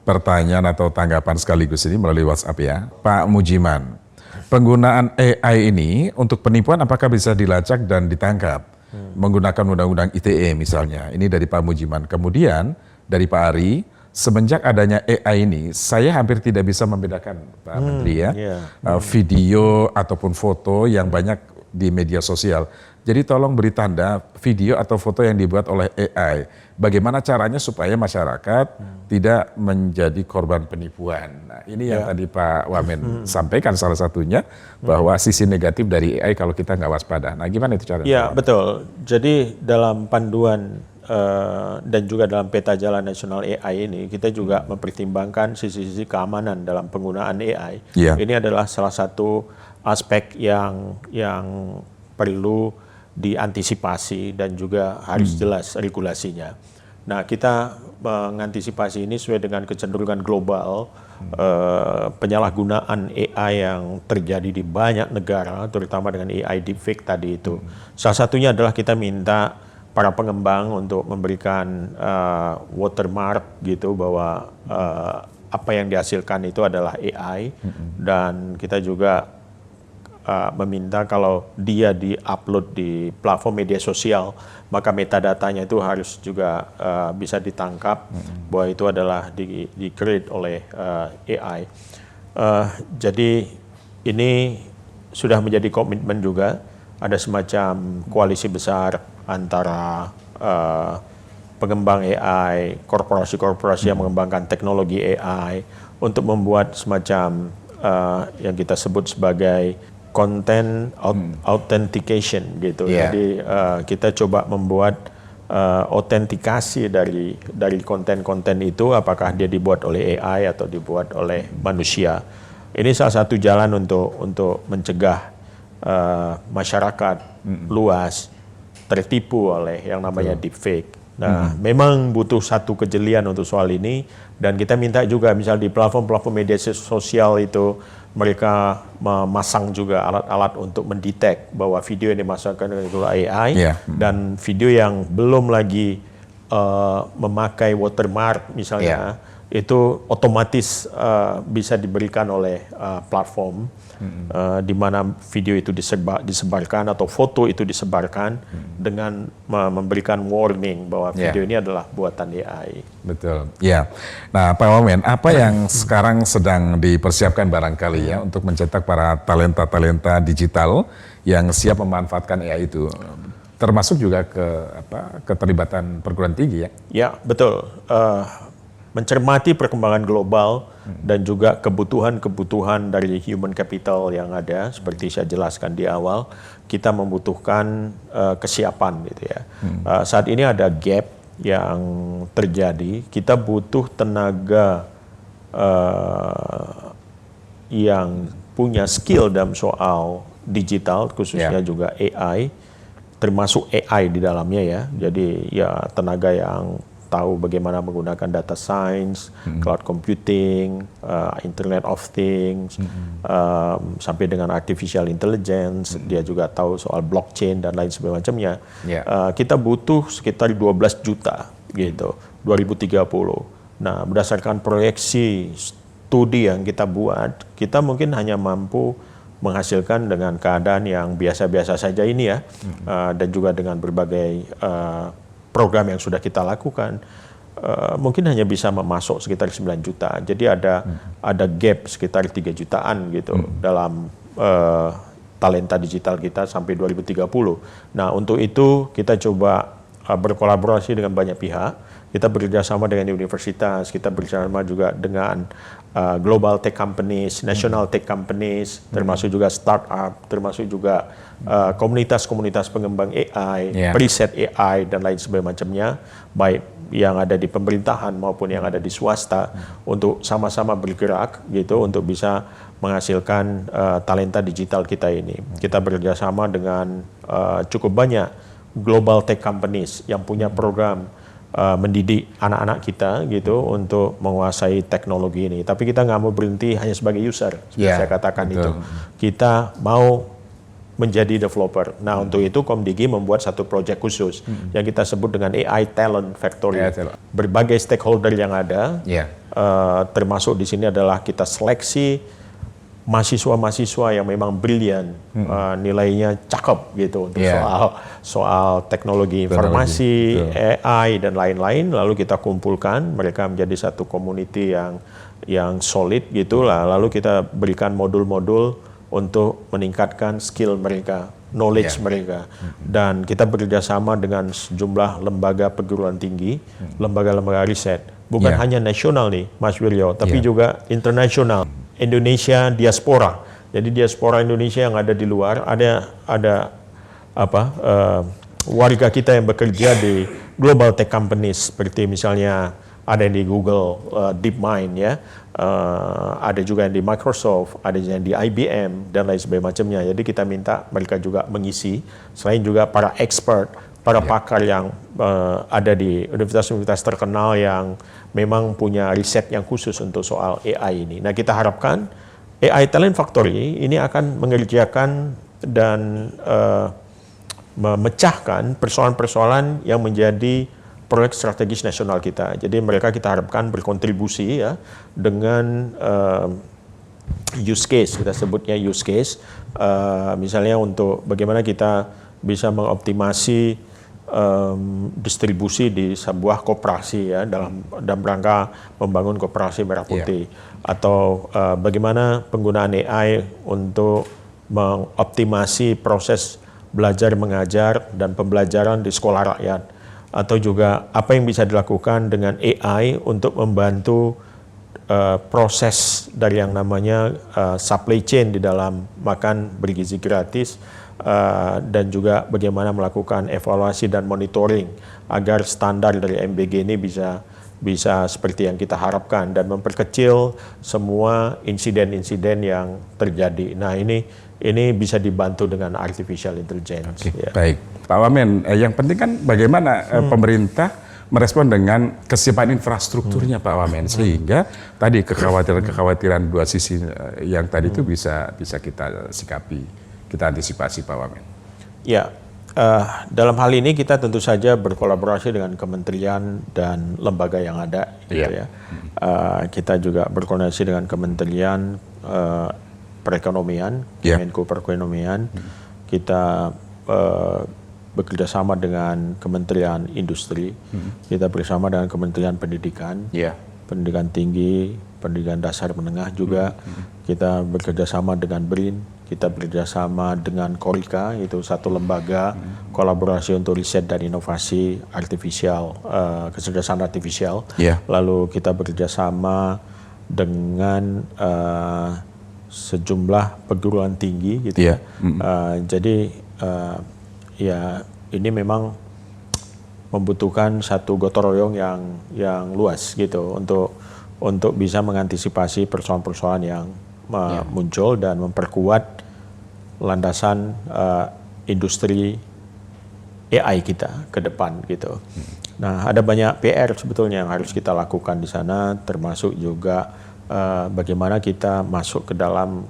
pertanyaan atau tanggapan sekaligus ini melalui WhatsApp ya, Pak Mujiman. Penggunaan AI ini untuk penipuan apakah bisa dilacak dan ditangkap menggunakan undang-undang ITE misalnya? Ini dari Pak Mujiman. Kemudian dari Pak Ari, semenjak adanya AI ini, saya hampir tidak bisa membedakan Pak Menteri video ataupun foto yang banyak di media sosial. Jadi tolong beri tanda video atau foto yang dibuat oleh AI. Bagaimana caranya supaya masyarakat tidak menjadi korban penipuan. Nah, ini yang tadi Pak Wamen sampaikan salah satunya, bahwa sisi negatif dari AI kalau kita nggak waspada. Nah, gimana itu caranya? Iya, betul. Jadi dalam panduan dan juga dalam peta jalan nasional AI ini kita juga mempertimbangkan sisi-sisi keamanan dalam penggunaan AI. Iya. Ini adalah salah satu aspek yang perlu diantisipasi dan juga harus jelas regulasinya. Nah, kita mengantisipasi ini sesuai dengan kecenderungan global, penyalahgunaan AI yang terjadi di banyak negara, terutama dengan AI deepfake tadi itu. Salah satunya adalah kita minta para pengembang untuk memberikan watermark gitu bahwa apa yang dihasilkan itu adalah AI, dan kita juga meminta kalau dia di-upload di platform media sosial, maka metadatanya itu harus juga bisa ditangkap bahwa itu adalah di-create oleh AI. Jadi ini sudah menjadi komitmen juga, ada semacam koalisi besar antara pengembang AI, korporasi-korporasi yang mengembangkan teknologi AI untuk membuat semacam yang kita sebut sebagai content authentication gitu. Jadi kita coba membuat autentikasi dari konten-konten itu, apakah dia dibuat oleh AI atau dibuat oleh manusia. Ini salah satu jalan untuk mencegah masyarakat luas tertipu oleh yang namanya deepfake. Nah, memang butuh satu kejelian untuk soal ini, dan kita minta juga misal di platform-platform media sosial itu mereka memasang juga alat-alat untuk mendetek bahwa video yang dimasukkan itu AI, dan video yang belum lagi memakai watermark misalnya, itu otomatis bisa diberikan oleh platform di mana video itu disebarkan atau foto itu disebarkan dengan memberikan warning bahwa video ini adalah buatan AI. Betul. Ya. Nah, Pak Wamen, apa yang sekarang sedang dipersiapkan barangkali ya untuk mencetak para talenta-talenta digital yang siap memanfaatkan AI itu, termasuk juga keterlibatan perguruan tinggi ya? Ya, betul. Mencermati perkembangan global dan juga kebutuhan-kebutuhan dari human capital yang ada, seperti saya jelaskan di awal, kita membutuhkan kesiapan gitu ya. Saat ini ada gap yang terjadi, kita butuh tenaga yang punya skill dalam soal digital, khususnya juga AI, termasuk AI di dalamnya ya. Jadi ya tenaga yang tahu bagaimana menggunakan data science, cloud computing, Internet of Things, sampai dengan artificial intelligence. Dia juga tahu soal blockchain dan lain sebagainya. Kita butuh sekitar 12 juta gitu 2030. Nah, berdasarkan proyeksi studi yang kita buat, kita mungkin hanya mampu menghasilkan dengan keadaan yang biasa-biasa saja ini ya, dan juga dengan berbagai program yang sudah kita lakukan, mungkin hanya bisa memasok sekitar 9 juta. Jadi ada gap sekitar 3 jutaan gitu dalam talenta digital kita sampai 2030. Nah, untuk itu kita coba berkolaborasi dengan banyak pihak. Kita bekerjasama dengan universitas, kita bekerjasama juga dengan global tech companies, national tech companies, termasuk juga startup, termasuk juga komunitas-komunitas pengembang AI, preset AI, dan lain sebagainya, baik yang ada di pemerintahan maupun yang ada di swasta, untuk sama-sama bergerak gitu untuk bisa menghasilkan talenta digital kita ini. Kita bekerjasama dengan cukup banyak global tech companies yang punya program mendidik anak-anak kita gitu untuk menguasai teknologi ini. Tapi kita nggak mau berhenti hanya sebagai user, saya katakan itu. Kita mau menjadi developer. Nah, untuk itu Komdigi membuat satu proyek khusus yang kita sebut dengan AI Talent Factory. Berbagai stakeholder yang ada, termasuk di sini adalah kita seleksi mahasiswa-mahasiswa yang memang brilian, nilainya cakep gitu untuk soal teknologi informasi, AI dan lain-lain. Lalu kita kumpulkan mereka menjadi satu community yang solid gitu lah. Lalu kita berikan modul-modul untuk meningkatkan skill mereka, knowledge mereka. Dan kita bekerjasama dengan sejumlah lembaga perguruan tinggi, lembaga-lembaga riset. Bukan hanya nasional nih, Mas Wiryo, tapi juga internasional. Indonesia diaspora. Jadi diaspora Indonesia yang ada di luar, ada warga kita yang bekerja di global tech companies seperti misalnya ada yang di Google, DeepMind ya, ada juga yang di Microsoft, ada yang di IBM dan lain sebagainya macamnya. Jadi kita minta mereka juga mengisi, selain juga para expert, para pakar yang ada di universitas-universitas terkenal yang memang punya riset yang khusus untuk soal AI ini. Nah, kita harapkan AI Talent Factory ini akan mengerjakan dan memecahkan persoalan-persoalan yang menjadi proyek strategis nasional kita. Jadi mereka kita harapkan berkontribusi ya dengan use case, kita sebutnya use case, misalnya untuk bagaimana kita bisa mengoptimasi distribusi di sebuah koperasi ya dalam rangka membangun koperasi merah putih, atau bagaimana penggunaan AI untuk mengoptimasi proses belajar mengajar dan pembelajaran di sekolah rakyat, atau juga apa yang bisa dilakukan dengan AI untuk membantu proses dari yang namanya supply chain di dalam makan bergizi gratis, dan juga bagaimana melakukan evaluasi dan monitoring agar standar dari MBG ini bisa seperti yang kita harapkan dan memperkecil semua insiden-insiden yang terjadi. Nah, ini bisa dibantu dengan artificial intelligence. Ya. Baik, Pak Wamen, yang penting kan bagaimana pemerintah merespon dengan kesiapan infrastrukturnya, Pak Wamen, sehingga tadi kekhawatiran dua sisi yang tadi itu bisa kita sikapi, kita antisipasi, Pak Wamen. Ya, dalam hal ini kita tentu saja berkolaborasi dengan kementerian dan lembaga yang ada, gitu ya. Kita juga berkoordinasi dengan Kementerian Perekonomian, Menko Perekonomian. Kita bekerja sama dengan Kementerian Industri, kita bersama dengan Kementerian Pendidikan, Pendidikan Tinggi, Pendidikan Dasar Menengah juga. Kita bekerja sama dengan BRIN, kita bekerja sama dengan Korika, itu satu lembaga kolaborasi untuk riset dan inovasi artifisial, kecerdasan artifisial. Lalu kita bekerja sama dengan sejumlah perguruan tinggi, gitu ya. Jadi ya ini memang membutuhkan satu gotong royong yang luas gitu untuk bisa mengantisipasi persoalan-persoalan yang muncul dan memperkuat landasan industri AI kita ke depan gitu. Nah, ada banyak PR sebetulnya yang harus kita lakukan di sana, termasuk juga bagaimana kita masuk ke dalam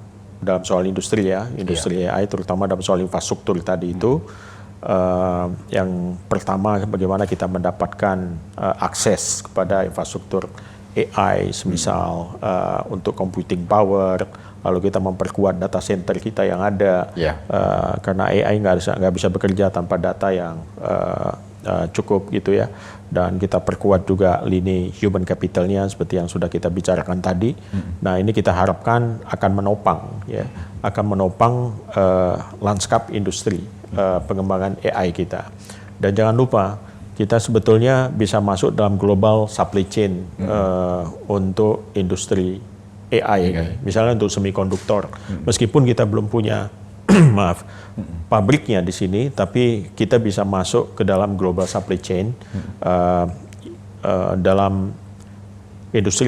soal industri ya, industri AI, terutama dalam soal infrastruktur tadi itu. Yang pertama, bagaimana kita mendapatkan akses kepada infrastruktur AI, semisal untuk computing power, lalu kita memperkuat data center kita yang ada, karena AI nggak bisa bekerja tanpa data yang cukup gitu ya. Dan kita perkuat juga lini human capitalnya seperti yang sudah kita bicarakan tadi. Nah, ini kita harapkan akan menopang lanskap industri pengembangan AI kita. Dan jangan lupa kita sebetulnya bisa masuk dalam global supply chain untuk industri AI ini. Misalnya untuk semikonduktor, meskipun kita belum punya maaf, pabriknya di sini, tapi kita bisa masuk ke dalam global supply chain dalam industri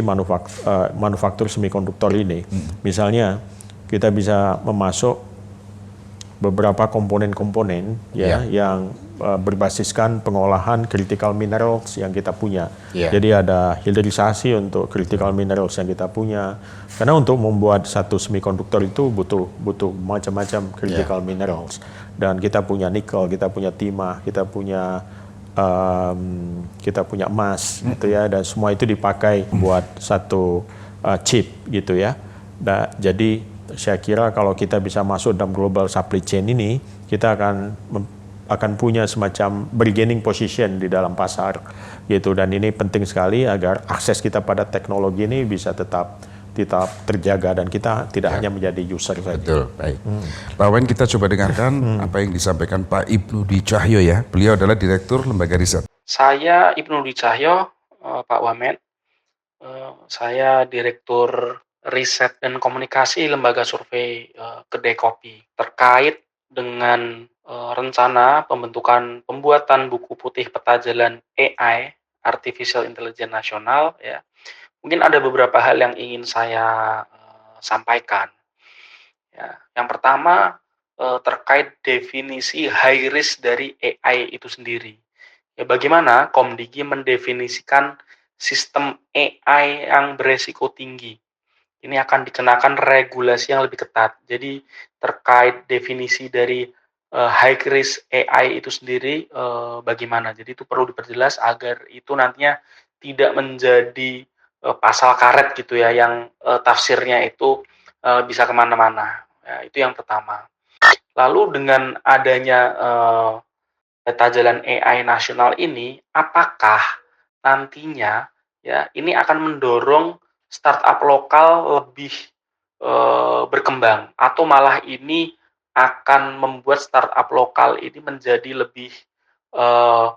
manufaktur semikonduktor ini. Misalnya kita bisa memasuk beberapa komponen-komponen yang berbasiskan pengolahan critical minerals yang kita punya. Jadi ada hilirisasi untuk critical minerals yang kita punya. Karena untuk membuat satu semikonduktor itu butuh macam-macam critical minerals. Dan kita punya nikel, kita punya timah, kita punya emas gitu ya, dan semua itu dipakai buat satu chip gitu ya. Nah, jadi saya kira kalau kita bisa masuk dalam global supply chain ini, kita akan punya semacam bargaining position di dalam pasar gitu, dan ini penting sekali agar akses kita pada teknologi ini bisa tetap terjaga dan kita tidak hanya menjadi user saja. Betul, baik. Pak Wamen, kita coba dengarkan apa yang disampaikan Pak Ibnu Dwi Cahyo ya. Beliau adalah Direktur Lembaga Riset. Saya Ibnu Dwi Cahyo, Pak Wamen. Saya Direktur Riset dan Komunikasi Lembaga Survei Kedai Kopi. Terkait dengan rencana pembuatan buku putih peta jalan AI (Artificial Intelligence) nasional, ya, mungkin ada beberapa hal yang ingin saya sampaikan. Ya, yang pertama terkait definisi high risk dari AI itu sendiri. Ya, bagaimana Komdigi mendefinisikan sistem AI yang beresiko tinggi? Ini akan dikenakan regulasi yang lebih ketat. Jadi terkait definisi dari high risk AI itu sendiri bagaimana? Jadi itu perlu diperjelas agar itu nantinya tidak menjadi pasal karet gitu ya, yang tafsirnya itu bisa kemana-mana. Ya, itu yang pertama. Lalu dengan adanya peta jalan AI nasional ini, apakah nantinya ya ini akan mendorong startup lokal lebih berkembang, atau malah ini akan membuat startup lokal ini menjadi eh,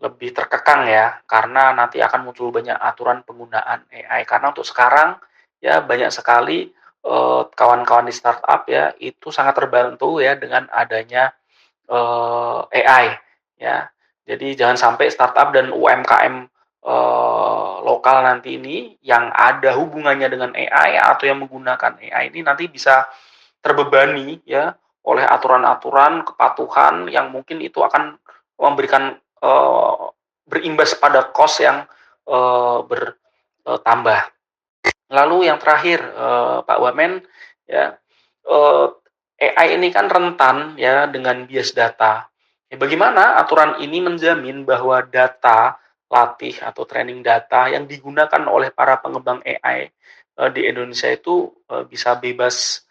lebih terkekang ya, karena nanti akan muncul banyak aturan penggunaan AI. Karena untuk sekarang ya banyak sekali kawan-kawan di startup ya itu sangat terbantu ya dengan adanya AI ya. Jadi jangan sampai startup dan UMKM lokal nanti ini yang ada hubungannya dengan AI atau yang menggunakan AI ini nanti bisa terbebani ya oleh aturan-aturan kepatuhan yang mungkin itu akan memberikan berimbas pada cost yang bertambah. Lalu yang terakhir, Pak Wamen, ya, AI ini kan rentan ya dengan bias data. Ya, bagaimana aturan ini menjamin bahwa data latih atau training data yang digunakan oleh para pengembang AI di Indonesia itu bisa bebas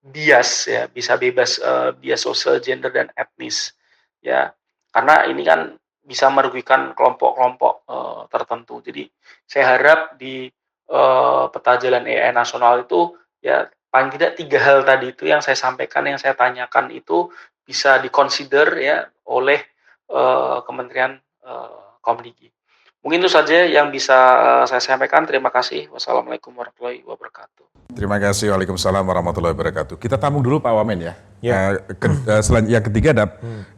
bias ya, bisa bebas bias sosial, gender dan etnis ya. Karena ini kan bisa merugikan kelompok-kelompok tertentu. Jadi saya harap di peta jalan AI nasional itu ya paling tidak 3 hal tadi itu yang saya sampaikan, yang saya tanyakan itu bisa dikonsider ya oleh Kementerian Komdigi. Mungkin itu saja yang bisa saya sampaikan. Terima kasih. Wassalamualaikum warahmatullahi wabarakatuh. Terima kasih. Waalaikumsalam warahmatullahi wabarakatuh. Kita tamu dulu Pak Wamen ya. Ya. Yang ketiga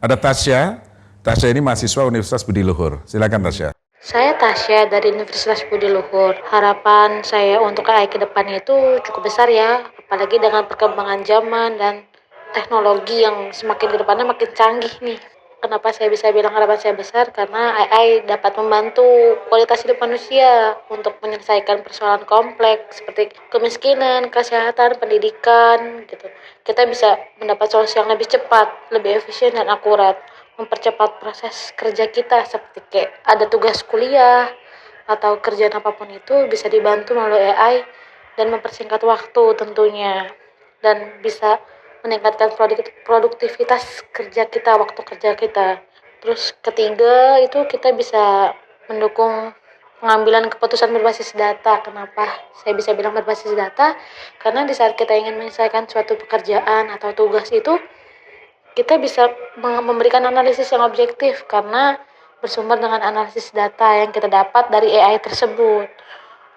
ada Tasya. Tasya ini mahasiswa Universitas Budi Luhur. Silakan Tasya. Saya Tasya dari Universitas Budi Luhur. Harapan saya untuk AI ke depan itu cukup besar ya, apalagi dengan perkembangan zaman dan teknologi yang semakin ke depannya makin canggih nih. Kenapa saya bisa bilang harapan saya besar? Karena AI dapat membantu kualitas hidup manusia untuk menyelesaikan persoalan kompleks seperti kemiskinan, kesehatan, pendidikan gitu. Kita bisa mendapat solusi yang lebih cepat, lebih efisien dan akurat, mempercepat proses kerja kita seperti kayak ada tugas kuliah atau kerjaan apapun itu bisa dibantu melalui AI dan mempersingkat waktu tentunya, dan bisa meningkatkan produktivitas kerja kita, waktu kerja kita. Terus ketiga itu kita bisa mendukung pengambilan keputusan berbasis data. Kenapa saya bisa bilang berbasis data? Karena di saat kita ingin menyelesaikan suatu pekerjaan atau tugas itu, kita bisa memberikan analisis yang objektif karena bersumber dengan analisis data yang kita dapat dari AI tersebut.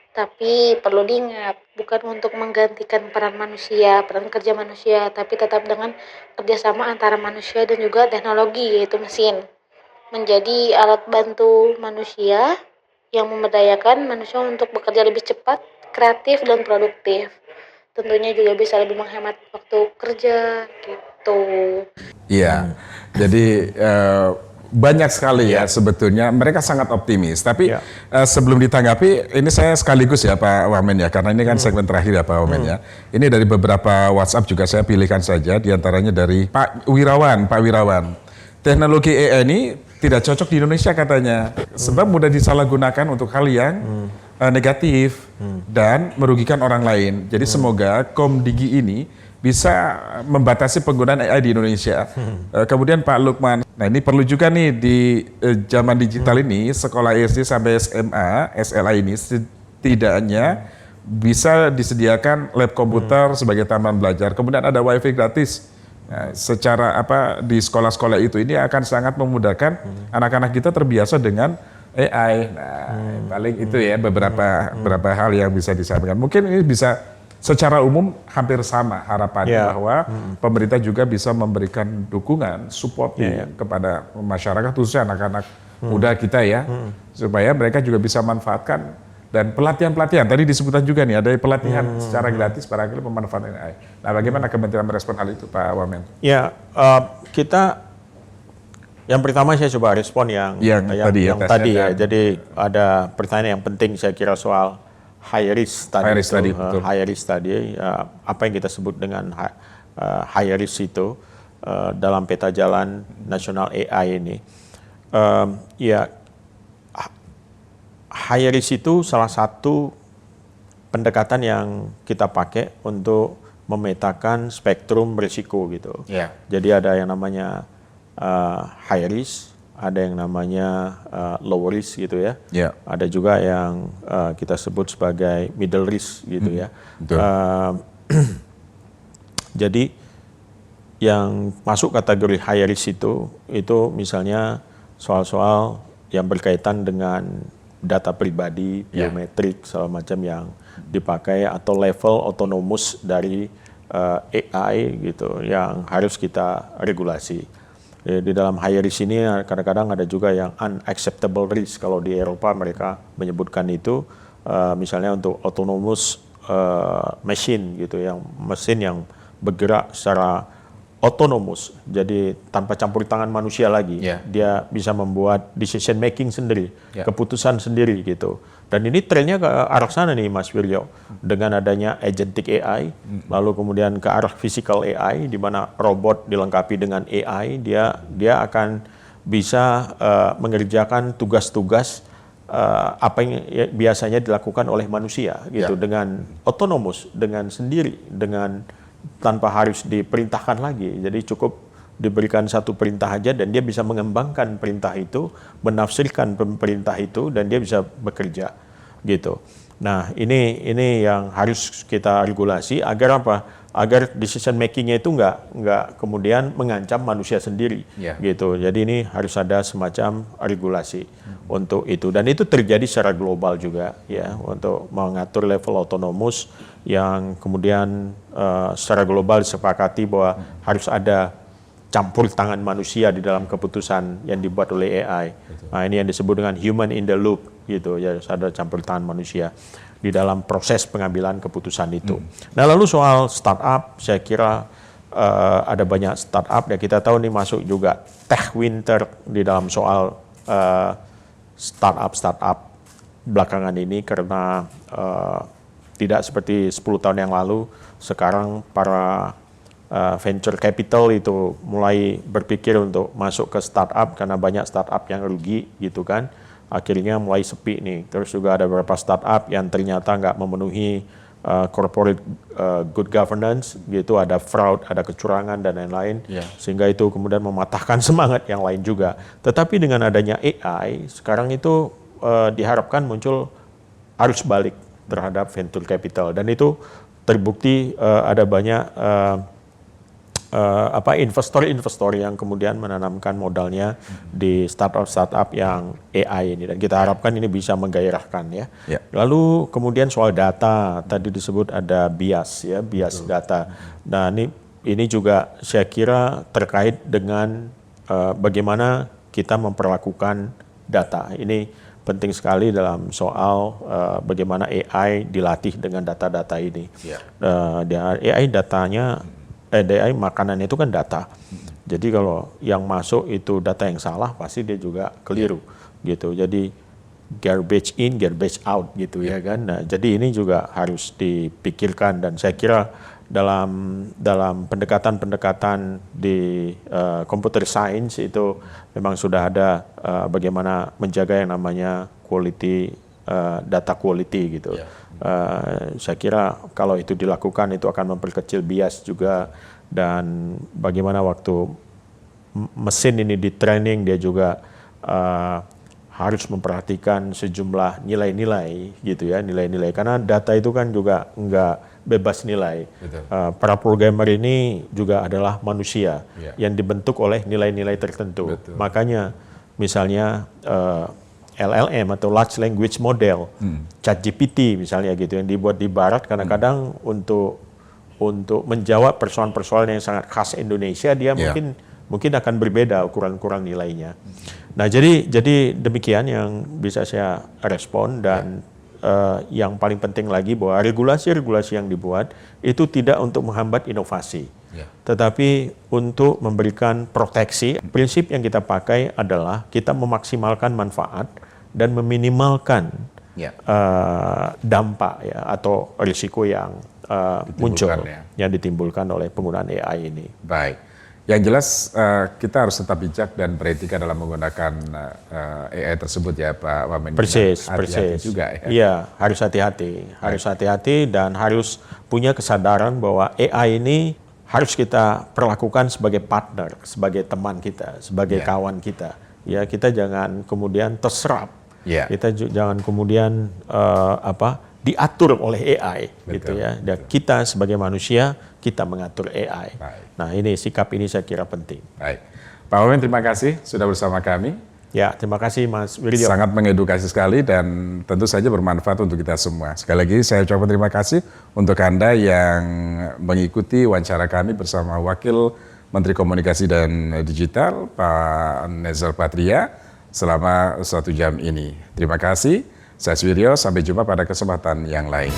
Tapi perlu diingat, bukan untuk menggantikan peran kerja manusia, tapi tetap dengan kerjasama antara manusia dan juga teknologi, yaitu mesin. Menjadi alat bantu manusia yang memberdayakan manusia untuk bekerja lebih cepat, kreatif, dan produktif. Tentunya juga bisa lebih menghemat waktu kerja, gitu. Iya, jadi banyak sekali ya sebetulnya, mereka sangat optimis. Tapi sebelum ditanggapi, ini saya sekaligus ya Pak Wamen ya, karena ini kan segmen terakhir ya Pak Wamen ya. Ini dari beberapa WhatsApp juga saya pilihkan saja, diantaranya dari Pak Wirawan. Teknologi AI ini tidak cocok di Indonesia katanya, sebab mudah disalahgunakan untuk hal yang negatif dan merugikan orang lain. Jadi semoga Komdigi ini bisa membatasi penggunaan AI di Indonesia. Kemudian Pak Lukman, nah ini perlu juga nih di zaman digital ini, sekolah SD sampai SMA, SLA ini setidaknya bisa disediakan lab komputer sebagai taman belajar. Kemudian ada WiFi gratis. Nah, secara di sekolah-sekolah itu ini akan sangat memudahkan anak-anak kita terbiasa dengan AI. Nah, paling itu ya beberapa hal yang bisa disampaikan. Mungkin ini bisa secara umum hampir sama harapannya Ya. bahwa pemerintah juga bisa memberikan dukungan, supportnya kepada masyarakat khususnya anak-anak muda kita ya, supaya mereka juga bisa manfaatkan dan pelatihan-pelatihan. Tadi disebutkan juga nih ada pelatihan secara gratis barangkali pemanfaatan AI. Nah, bagaimana Kementerian merespon hal itu, Pak Wamen? Ya, kita yang pertama saya coba respon yang tadi ya, tadi ya. tesnya. Jadi ada pertanyaan yang penting saya kira soal high risk tadi. High risk tadi, betul. High risk tadi, apa yang kita sebut dengan high risk itu dalam peta jalan nasional AI ini. Ya, high risk itu salah satu pendekatan yang kita pakai untuk memetakan spektrum risiko gitu. Ya. Jadi ada yang namanya high risk, ada yang namanya low risk gitu ya. Ya. Ada juga yang kita sebut sebagai middle risk gitu ya. betul. Jadi yang masuk kategori high risk itu misalnya soal-soal yang berkaitan dengan data pribadi, biometrik, segala macam yang dipakai atau level autonomous dari AI gitu yang harus kita regulasi. Di dalam high risk ini kadang-kadang ada juga yang unacceptable risk. Kalau di Eropa mereka menyebutkan itu misalnya untuk autonomous machine gitu, yang mesin yang bergerak secara autonomous, jadi tanpa campur tangan manusia lagi. Dia bisa membuat decision making sendiri, keputusan sendiri gitu. Dan ini trennya ke arah sana nih Mas Wirjo, dengan adanya agentic AI, lalu kemudian ke arah physical AI, di mana robot dilengkapi dengan AI, dia akan bisa mengerjakan tugas-tugas apa yang biasanya dilakukan oleh manusia gitu, dengan autonomous, dengan sendiri, dengan tanpa harus diperintahkan lagi. Jadi cukup diberikan satu perintah aja dan dia bisa mengembangkan perintah itu, menafsirkan perintah itu, dan dia bisa bekerja gitu. Nah, ini yang harus kita regulasi agar apa? Agar decision makingnya itu nggak kemudian mengancam manusia sendiri gitu. Jadi ini harus ada semacam regulasi untuk itu, dan itu terjadi secara global juga ya, untuk mengatur level autonomous yang kemudian secara global disepakati bahwa harus ada campur tangan manusia di dalam keputusan yang dibuat oleh AI. Nah, ini yang disebut dengan human in the loop gitu ya, harus ada campur tangan manusia di dalam proses pengambilan keputusan itu. Nah, lalu soal startup, saya kira ada banyak startup ya, kita tahu nih masuk juga tech winter di dalam soal startup belakangan ini, karena tidak seperti 10 tahun yang lalu, sekarang para venture capital itu mulai berpikir untuk masuk ke startup karena banyak startup yang rugi gitu kan. Akhirnya mulai sepi nih. Terus juga ada beberapa startup yang ternyata nggak memenuhi corporate good governance gitu, ada fraud, ada kecurangan dan lain-lain, sehingga itu kemudian mematahkan semangat yang lain juga. Tetapi dengan adanya AI sekarang itu diharapkan muncul arus balik terhadap venture capital, dan itu terbukti ada banyak investor yang kemudian menanamkan modalnya di startup yang AI ini, dan kita harapkan ini bisa menggairahkan ya. Lalu kemudian soal data, tadi disebut ada bias data. Nah, ini juga saya kira terkait dengan bagaimana kita memperlakukan data. Ini penting sekali dalam soal bagaimana AI dilatih dengan data-data ini. AI datanya AI makanan itu kan data. Jadi kalau yang masuk itu data yang salah, pasti dia juga keliru gitu. Jadi garbage in, garbage out gitu ya kan. Nah, jadi ini juga harus dipikirkan, dan saya kira dalam pendekatan di computer science itu memang sudah ada bagaimana menjaga yang namanya quality, data quality gitu. Saya kira kalau itu dilakukan itu akan memperkecil bias juga, dan bagaimana waktu mesin ini di training dia juga harus memperhatikan sejumlah nilai-nilai gitu ya, nilai-nilai, karena data itu kan juga nggak bebas nilai. Para programmer ini juga adalah manusia yang dibentuk oleh nilai-nilai tertentu. Makanya misalnya LLM atau Large Language Model, ChatGPT misalnya gitu, yang dibuat di Barat kadang-kadang untuk menjawab persoalan-persoalan yang sangat khas Indonesia, dia mungkin akan berbeda ukuran-ukuran nilainya. Nah, jadi demikian yang bisa saya respon, dan yang paling penting lagi bahwa regulasi-regulasi yang dibuat itu tidak untuk menghambat inovasi, tetapi untuk memberikan proteksi. Prinsip yang kita pakai adalah kita memaksimalkan manfaat dan meminimalkan dampak ya, atau risiko yang muncul yang ditimbulkan oleh penggunaan AI ini. Baik. Yang jelas kita harus tetap bijak dan beretika dalam menggunakan AI tersebut ya Pak Wamen. Persis. Juga ya. Iya, harus hati-hati dan harus punya kesadaran bahwa AI ini harus kita perlakukan sebagai partner, sebagai teman kita, sebagai kawan kita. Ya, kita jangan kemudian terserap. Kita jangan kemudian diatur oleh AI. Betul, gitu ya. Dan kita sebagai manusia, kita mengatur AI. Baik. Nah, sikap ini saya kira penting. Baik. Pak Wamen, terima kasih sudah bersama kami. Ya, terima kasih Mas Wirjo. Sangat mengedukasi sekali dan tentu saja bermanfaat untuk kita semua. Sekali lagi saya ucapkan terima kasih untuk Anda yang mengikuti wawancara kami bersama Wakil Menteri Komunikasi dan Digital, Pak Nezar Patria, selama 1 jam ini. Terima kasih. Saya Wirjo, sampai jumpa pada kesempatan yang lain.